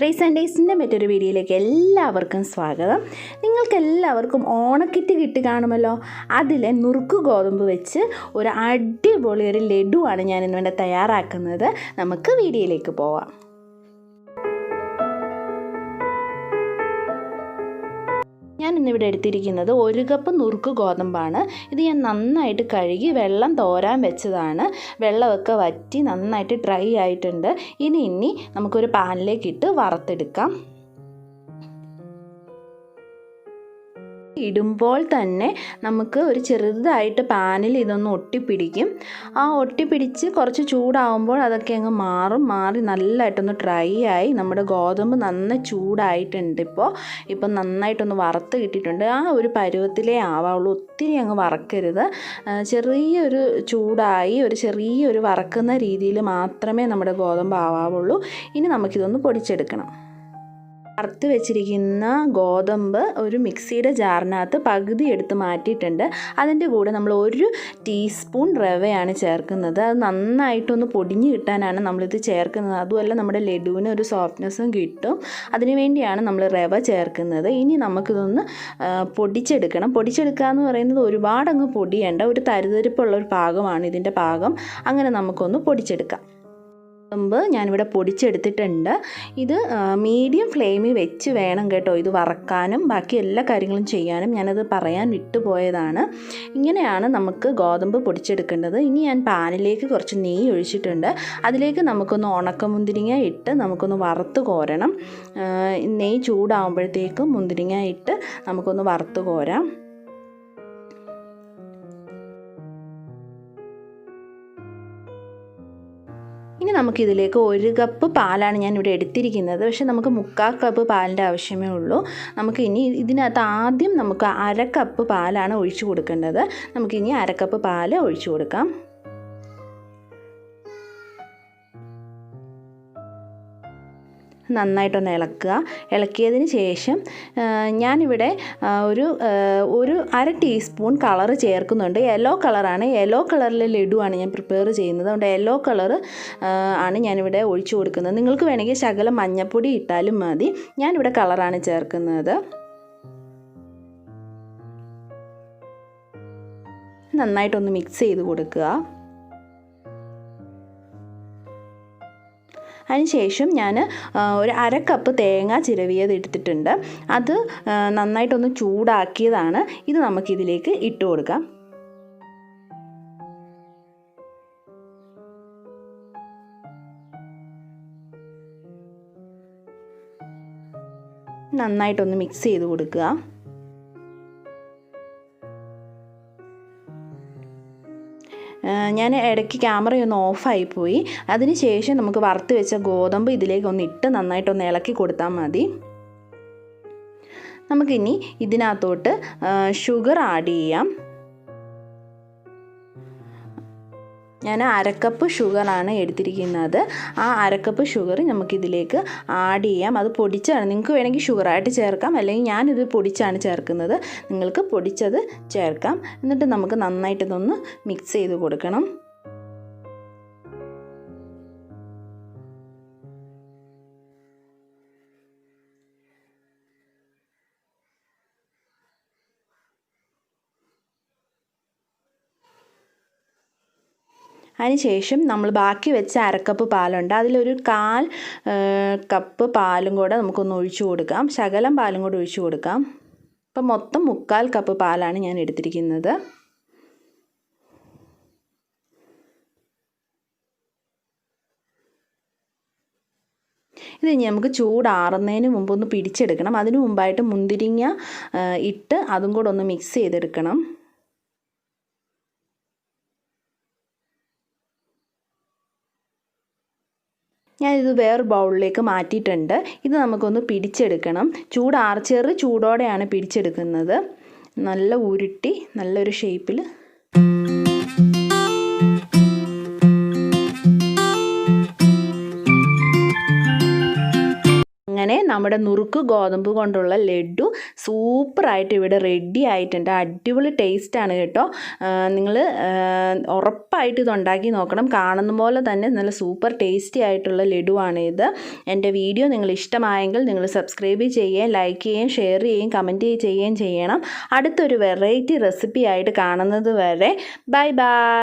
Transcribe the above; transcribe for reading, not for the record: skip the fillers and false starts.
Rice and ഡേയ്സിൻ്റെ മറ്റൊരു വീഡിയോയിലേക്ക് എല്ലാവർക്കും സ്വാഗതം. നിങ്ങൾക്കെല്ലാവർക്കും ഓണക്കിറ്റ് കിട്ടി കാണുമല്ലോ. അതിൽ നുറുക്ക് ഗോതമ്പ് വെച്ച് ഒരു അടിപൊളി ഒരു ലഡുവാണ് ഞാൻ ഇന്നിവിടെ തയ്യാറാക്കുന്നത്. നമുക്ക് വീഡിയോയിലേക്ക് പോവാം. ഞാൻ ഇന്നിവിടെ എടുത്തിരിക്കുന്നത് 1 കപ്പ് നുറുക്ക് ഗോതമ്പാണ്. ഇത് ഞാൻ നന്നായിട്ട് കഴുകി വെള്ളം തോരാൻ വെച്ചതാണ്. വെള്ളമൊക്കെ വറ്റി നന്നായിട്ട് ഡ്രൈ ആയിട്ടുണ്ട്. ഇനി നമുക്കൊരു പാനിലേക്ക് ഇട്ട് വറുത്തെടുക്കാം. ഇടുമ്പോൾ തന്നെ നമുക്ക് ഒരു ചെറുതായിട്ട് പാനിൽ ഇതൊന്ന് ഒട്ടിപ്പിടിക്കും. ആ ഒട്ടിപ്പിടിച്ച് കുറച്ച് ചൂടാവുമ്പോൾ അതൊക്കെ അങ്ങ് മാറി നല്ലതായിട്ടൊന്ന് ഡ്രൈ ആയി നമ്മുടെ ഗോതമ്പ് നന്നായി ചൂടായിട്ടുണ്ട്. ഇപ്പം നന്നായിട്ടൊന്ന് വറുത്ത് കിട്ടിയിട്ടുണ്ട്. ആ ഒരു പരുവത്തിലേ ആവാവുള്ളൂ, ഒത്തിരി അങ്ങ് വറക്കരുത്. ചെറിയൊരു ചൂടായി ഒരു ചെറിയൊരു വറക്കുന്ന രീതിയിൽ മാത്രമേ നമ്മുടെ ഗോതമ്പ് ആവാവുള്ളൂ. ഇനി നമുക്കിതൊന്ന് പൊടിച്ചെടുക്കണം. വറുത്ത് വെച്ചിരിക്കുന്ന ഗോതമ്പ് ഒരു മിക്സിയുടെ ജാറിനകത്ത് പകുതി എടുത്ത് മാറ്റിയിട്ടുണ്ട്. അതിൻ്റെ കൂടെ നമ്മൾ 1 ടീസ്പൂൺ റവയാണ് ചേർക്കുന്നത്. അത് നന്നായിട്ടൊന്ന് പൊടിഞ്ഞ് കിട്ടാനാണ് നമ്മളിത് ചേർക്കുന്നത്. അതുമല്ല നമ്മുടെ ലഡുവിന് ഒരു സോഫ്റ്റ്നെസ്സും കിട്ടും. അതിനു വേണ്ടിയാണ് നമ്മൾ റവ ചേർക്കുന്നത്. ഇനി നമുക്കിതൊന്ന് പൊടിച്ചെടുക്കണം. പൊടിച്ചെടുക്കുക എന്ന് പറയുന്നത് ഒരുപാടങ്ങ് പൊടിയേണ്ട, ഒരു തരിതരിപ്പുള്ളൊരു പാകമാണ് ഇതിൻ്റെ പാകം. അങ്ങനെ നമുക്കൊന്ന് പൊടിച്ചെടുക്കാം. ഗോതമ്പ് ഞാനിവിടെ പൊടിച്ചെടുത്തിട്ടുണ്ട്. ഇത് മീഡിയം ഫ്ലെയിമിൽ വെച്ച് വേണം കേട്ടോ ഇത് വറക്കാനും ബാക്കി എല്ലാ കാര്യങ്ങളും ചെയ്യാനും. ഞാനത് പറയാൻ വിട്ടുപോയതാണ്. ഇങ്ങനെയാണ് നമുക്ക് ഗോതമ്പ് പൊടിച്ചെടുക്കേണ്ടത്. ഇനി ഞാൻ പാനിലേക്ക് കുറച്ച് നെയ്യ് ഒഴിച്ചിട്ടുണ്ട്. അതിലേക്ക് നമുക്കൊന്ന് ഉണക്കമുന്തിരിങ്ങ ഇട്ട് നമുക്കൊന്ന് വറുത്ത് കോരണം. നെയ്യ് ചൂടാകുമ്പോഴത്തേക്കും മുന്തിരിങ്ങ ഇട്ട് നമുക്കൊന്ന് വറുത്ത് കോരാം. ഇനി നമുക്കിതിലേക്ക് 1 കപ്പ് പാലാണ് ഞാനിവിടെ എടുത്തിരിക്കുന്നത്. പക്ഷേ നമുക്ക് 3/4 കപ്പ് പാലിൻ്റെ ആവശ്യമേ ഉള്ളൂ. നമുക്ക് ഇനി ഇതിനകത്ത് ആദ്യം നമുക്ക് 1/2 കപ്പ് പാലാണ് ഒഴിച്ചു കൊടുക്കേണ്ടത്. നമുക്കിനി 1/2 കപ്പ് പാൽ ഒഴിച്ചു കൊടുക്കാം. നന്നായിട്ടൊന്ന് ഇളക്കുക. ഇളക്കിയതിന് ശേഷം ഞാനിവിടെ ഒരു 1/2 ടീസ്പൂൺ കളറ് ചേർക്കുന്നുണ്ട്. യെല്ലോ കളറാണ്. യെല്ലോ കളറിലെ ലഡുവാണ് ഞാൻ പ്രിപ്പയർ ചെയ്യുന്നത്. അതുകൊണ്ട് യെല്ലോ കളറ് ആണ് ഞാനിവിടെ ഒഴിച്ചു കൊടുക്കുന്നത്. നിങ്ങൾക്ക് വേണമെങ്കിൽ ശകലം മഞ്ഞൾപ്പൊടി ഇട്ടാലും മതി. ഞാനിവിടെ കളറാണ് ചേർക്കുന്നത്. നന്നായിട്ടൊന്ന് മിക്സ് ചെയ്ത് കൊടുക്കുക. അതിനുശേഷം ഞാൻ ഒരു 1/2 കപ്പ് തേങ്ങ ചിരവിയത് എടുത്തിട്ടുണ്ട്. അത് നന്നായിട്ടൊന്ന് ചൂടാക്കിയതാണ്. ഇത് നമുക്കിതിലേക്ക് ഇട്ട് കൊടുക്കാം. നന്നായിട്ടൊന്ന് മിക്സ് ചെയ്ത് കൊടുക്കുക. ഞാൻ ഇടയ്ക്ക് ക്യാമറയൊന്ന് ഓഫായിപ്പോയി. അതിന് ശേഷം നമുക്ക് വറുത്ത് വെച്ച ഗോതമ്പ് ഇതിലേക്കൊന്ന് ഇട്ട് നന്നായിട്ടൊന്ന് ഇളക്കി കൊടുത്താൽ മതി. നമുക്കിനി ഇതിനകത്തോട്ട് ഷുഗർ ആഡ് ചെയ്യാം. ഞാൻ 1/2 കപ്പ് ഷുഗറാണ് എടുത്തിരിക്കുന്നത്. ആ 1/2 കപ്പ് ഷുഗർ നമുക്കിതിലേക്ക് ആഡ് ചെയ്യാം. അത് പൊടിച്ചാണ്. നിങ്ങൾക്ക് വേണമെങ്കിൽ ഷുഗറായിട്ട് ചേർക്കാം, അല്ലെങ്കിൽ ഞാനിത് പൊടിച്ചാണ് ചേർക്കുന്നത്. നിങ്ങൾക്ക് പൊടിച്ചത് ചേർക്കാം. എന്നിട്ട് നമുക്ക് നന്നായിട്ടിതൊന്ന് മിക്സ് ചെയ്ത് കൊടുക്കണം. അതിനുശേഷം നമ്മൾ ബാക്കി വെച്ച 1/2 കപ്പ് പാലുണ്ട്. അതിലൊരു 1/4 കപ്പ് പാലും കൂടെ നമുക്കൊന്ന് ഒഴിച്ചു കൊടുക്കാം. ശകലം പാലും കൂടെ ഒഴിച്ചു കൊടുക്കാം. അപ്പം മൊത്തം 3/4 കപ്പ് പാലാണ് ഞാൻ എടുത്തിരിക്കുന്നത്. ഇത് ഇനി നമുക്ക് ചൂടാറുന്നതിന് മുമ്പ് ഒന്ന് പിടിച്ചെടുക്കണം. അതിന് മുമ്പായിട്ട് മുന്തിരിങ്ങ ഇട്ട് അതും കൂടെ ഒന്ന് മിക്സ് ചെയ്തെടുക്കണം. ഞാനിത് വേറെ ബൗളിലേക്ക് മാറ്റിയിട്ടുണ്ട്. ഇത് നമുക്കൊന്ന് പിടിച്ചെടുക്കണം. ചെറു ചൂടോടെയാണ് പിടിച്ചെടുക്കുന്നത്. നല്ല ഉരുട്ടി നല്ലൊരു ഷേപ്പിൽ അങ്ങനെ നമ്മുടെ നുറുക്ക് ഗോതമ്പ് കൊണ്ടുള്ള ലഡു സൂപ്പറായിട്ട് ഇവിടെ റെഡി ആയിട്ടുണ്ട്. അടിപൊളി ടേസ്റ്റാണ് കേട്ടോ. നിങ്ങൾ ഉറപ്പായിട്ട് ഇത് ഉണ്ടാക്കി നോക്കണം. കാണുന്ന പോലെ തന്നെ നല്ല സൂപ്പർ ടേസ്റ്റി ആയിട്ടുള്ള ലഡുവാണ് ഇത്. എൻ്റെ വീഡിയോ നിങ്ങൾ ഇഷ്ടമായെങ്കിൽ നിങ്ങൾ സബ്സ്ക്രൈബ് ചെയ്യുകയും ലൈക്ക് ചെയ്യുകയും ഷെയർ ചെയ്യുകയും കമൻറ്റ് ചെയ്യുകയും ചെയ്യണം. അടുത്തൊരു വെറൈറ്റി റെസിപ്പി ആയിട്ട് കാണുന്നത് വരെ ബൈ ബൈ.